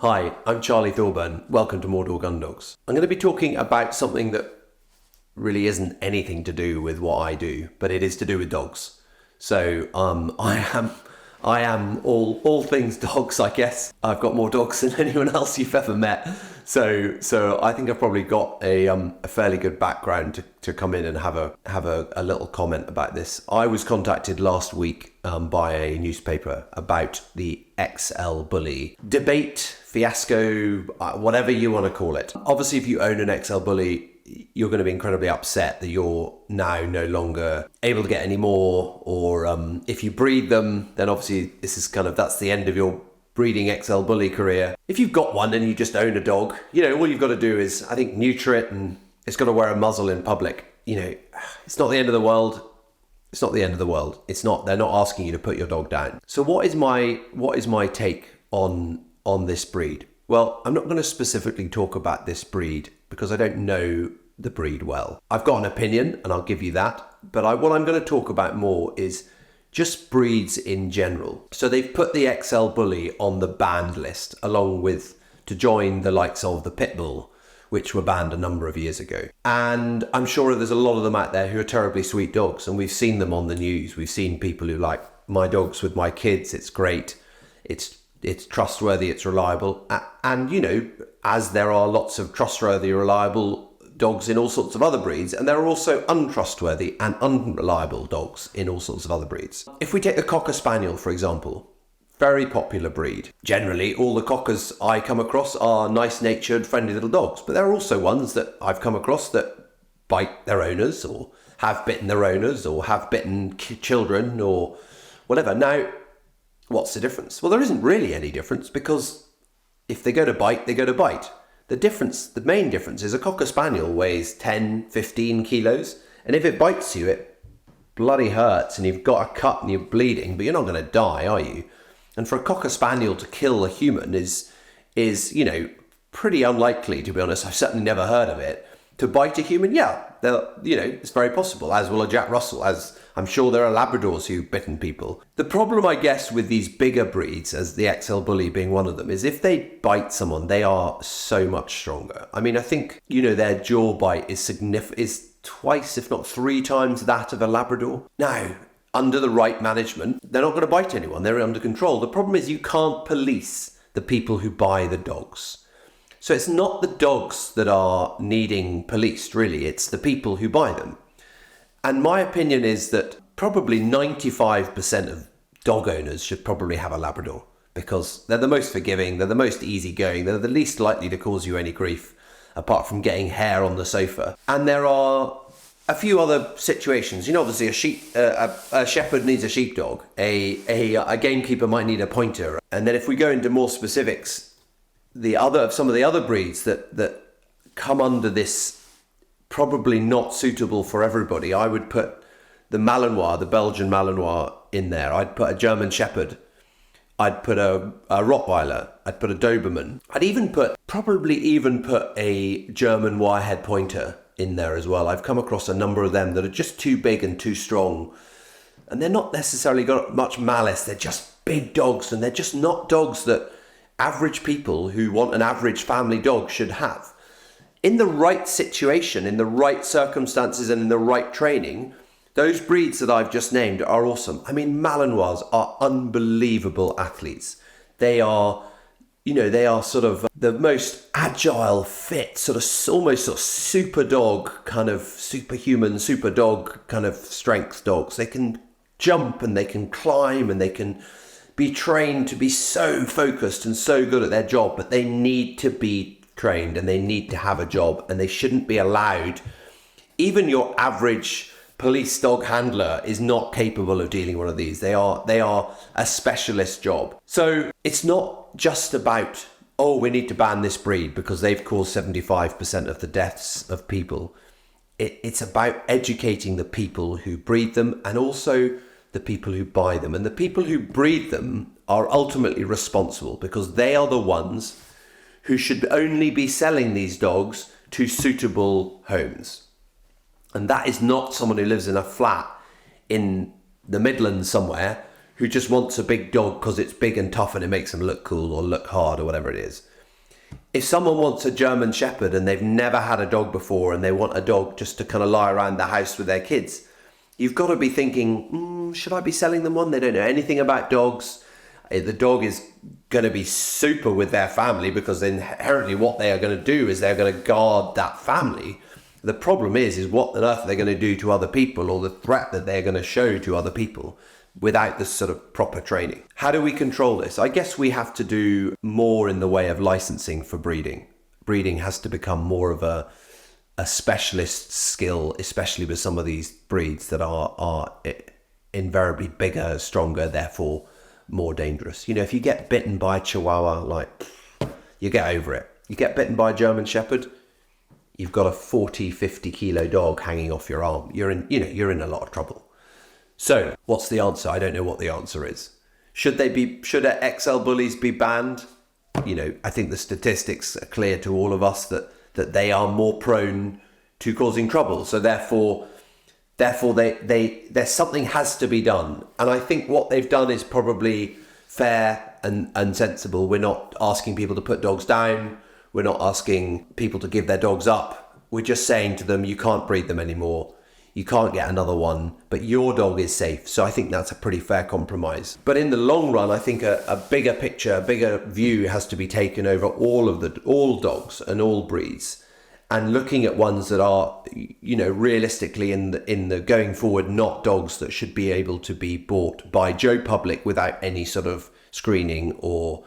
Hi, I'm Charlie Thorburn. Welcome to Mordor Gundogs. I'm going to be talking about something that really isn't anything to do with what I do, but it is to do with dogs. So I am all things dogs, I guess. I've got more dogs than anyone else you've ever met. So I think I've probably got a fairly good background to come in and have a little comment about this. I was contacted last week by a newspaper about the XL Bully debate, fiasco, whatever you want to call it. Obviously, if you own an XL Bully, you're going to be incredibly upset that you're now no longer able to get any more, or if you breed them, then obviously that's the end of your breeding XL Bully career. If you've got one and you just own a dog, all you've got to do is, I think, neuter it, and it's got to wear a muzzle in public. It's not the end of the world. It's not the end of the world. It's not. They're not asking you to put your dog down. So what is my take on this breed? Well, I'm not going to specifically talk about this breed because I don't know the breed well. I've got an opinion and I'll give you that. But what I'm going to talk about more is just breeds in general. So they've put the XL Bully on the banned list to join the likes of the Pit Bull, which were banned a number of years ago. And I'm sure there's a lot of them out there who are terribly sweet dogs, and we've seen them on the news. We've seen people who like, my dog's with my kids, it's great, it's trustworthy, it's reliable. And as there are lots of trustworthy, reliable dogs in all sorts of other breeds, and there are also untrustworthy and unreliable dogs in all sorts of other breeds. If we take the Cocker Spaniel, for example, very popular breed. Generally, all the Cockers I come across are nice-natured, friendly little dogs, but there are also ones that I've come across that bite their owners, or have bitten their owners, or have bitten children, or whatever. Now, what's the difference? Well, there isn't really any difference, because if they go to bite, they go to bite. The main difference is a Cocker Spaniel weighs 10, 15 kilos, and if it bites you, it bloody hurts, and you've got a cut and you're bleeding, but you're not going to die, are you? And for a Cocker Spaniel to kill a human is pretty unlikely, to be honest. I've certainly never heard of it. To bite a human, yeah, it's very possible, as will a Jack Russell, as I'm sure there are Labradors who've bitten people. The problem, I guess, with these bigger breeds, as the XL Bully being one of them, is if they bite someone, they are so much stronger. I mean, I think, their jaw bite is twice, if not three times that of a Labrador. Now, under the right management, they're not going to bite anyone. They're under control. The problem is you can't police the people who buy the dogs. So it's not the dogs that are needing policed, really. It's the people who buy them. And my opinion is that probably 95% of dog owners should probably have a Labrador, because they're the most forgiving, they're the most easygoing, they're the least likely to cause you any grief, apart from getting hair on the sofa. And there are a few other situations. Obviously a shepherd needs a sheepdog, a gamekeeper might need a pointer. And then if we go into more specifics, some of the other breeds that come under this probably not suitable for everybody, I would put the Malinois, the Belgian Malinois, in there. I'd put a German Shepherd. I'd put a Rottweiler. I'd put a Doberman. I'd probably even put a German Wirehead Pointer in there as well. I've come across a number of them that are just too big and too strong. And they're not necessarily got much malice. They're just big dogs, and they're just not dogs that average people who want an average family dog should have. In the right situation, in the right circumstances, and in the right training, those breeds that I've just named are awesome. I mean, Malinois are unbelievable athletes. They are sort of the most agile, fit, almost super dog, kind of superhuman, super dog kind of strength dogs. They can jump and they can climb and they can be trained to be so focused and so good at their job, but they need to be trained and they need to have a job, and they shouldn't be allowed. Even your average police dog handler is not capable of dealing with one of these. They are a specialist job. So it's not just about, we need to ban this breed because they've caused 75% of the deaths of people. It's about educating the people who breed them, and also the people who buy them. And the people who breed them are ultimately responsible, because they are the ones who should only be selling these dogs to suitable homes. And that is not someone who lives in a flat in the Midlands somewhere who just wants a big dog because it's big and tough and it makes them look cool or look hard or whatever it is. If someone wants a German Shepherd and they've never had a dog before and they want a dog just to kind of lie around the house with their kids, you've got to be thinking, should I be selling them one? They don't know anything about dogs. The dog is going to be super with their family because inherently what they are going to do is they're going to guard that family. The problem is what on earth are they going to do to other people, or the threat that they're going to show to other people without this sort of proper training. How do we control this? I guess we have to do more in the way of licensing for breeding. Breeding has to become more of a specialist skill, especially with some of these breeds that are invariably bigger, stronger, therefore more dangerous. You know, if you get bitten by a Chihuahua, like, you get over it. You get bitten by a German Shepherd, you've got a 40, 50 kilo dog hanging off your arm. You're in a lot of trouble. So what's the answer? I don't know what the answer is. Should XL bullies be banned? You know, I think the statistics are clear to all of us that they are more prone to causing trouble. So therefore there's something has to be done. And I think what they've done is probably fair and sensible. We're not asking people to put dogs down. We're not asking people to give their dogs up. We're just saying to them, you can't breed them anymore. You can't get another one, but your dog is safe. So I think that's a pretty fair compromise. But in the long run, I think a bigger picture, a bigger view has to be taken over all dogs and all breeds, and looking at ones that are, you know, realistically in the going forward, not dogs that should be able to be bought by Joe Public without any sort of screening or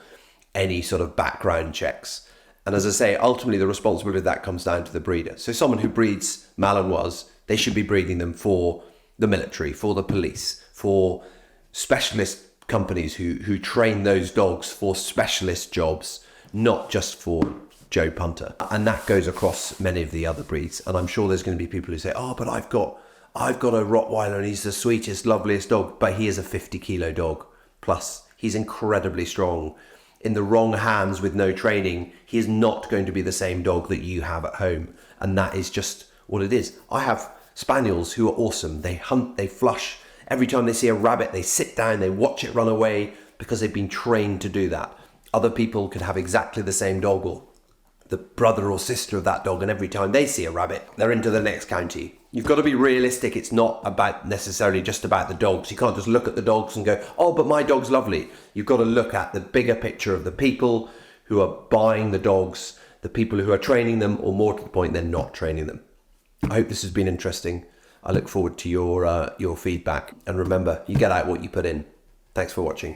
any sort of background checks. And as I say, ultimately the responsibility of that comes down to the breeder. So someone who breeds Malinois, they should be breeding them for the military, for the police, for specialist companies who train those dogs for specialist jobs, not just for Joe Punter. And that goes across many of the other breeds. And I'm sure there's going to be people who say, oh, but I've got a Rottweiler and he's the sweetest, loveliest dog, but he is a 50 kilo dog. Plus, he's incredibly strong. In the wrong hands with no training, he is not going to be the same dog that you have at home. And that is just what it is. I have spaniels who are awesome. They hunt, they flush. Every time they see a rabbit, they sit down, they watch it run away because they've been trained to do that. Other people could have exactly the same dog or the brother or sister of that dog, and every time they see a rabbit, they're into the next county. You've got to be realistic. It's not about necessarily just about the dogs. You can't just look at the dogs and go, oh, but my dog's lovely. You've got to look at the bigger picture of the people who are buying the dogs, the people who are training them, or more to the point, they're not training them. I hope this has been interesting. I look forward to your feedback. And remember, you get out what you put in. Thanks for watching.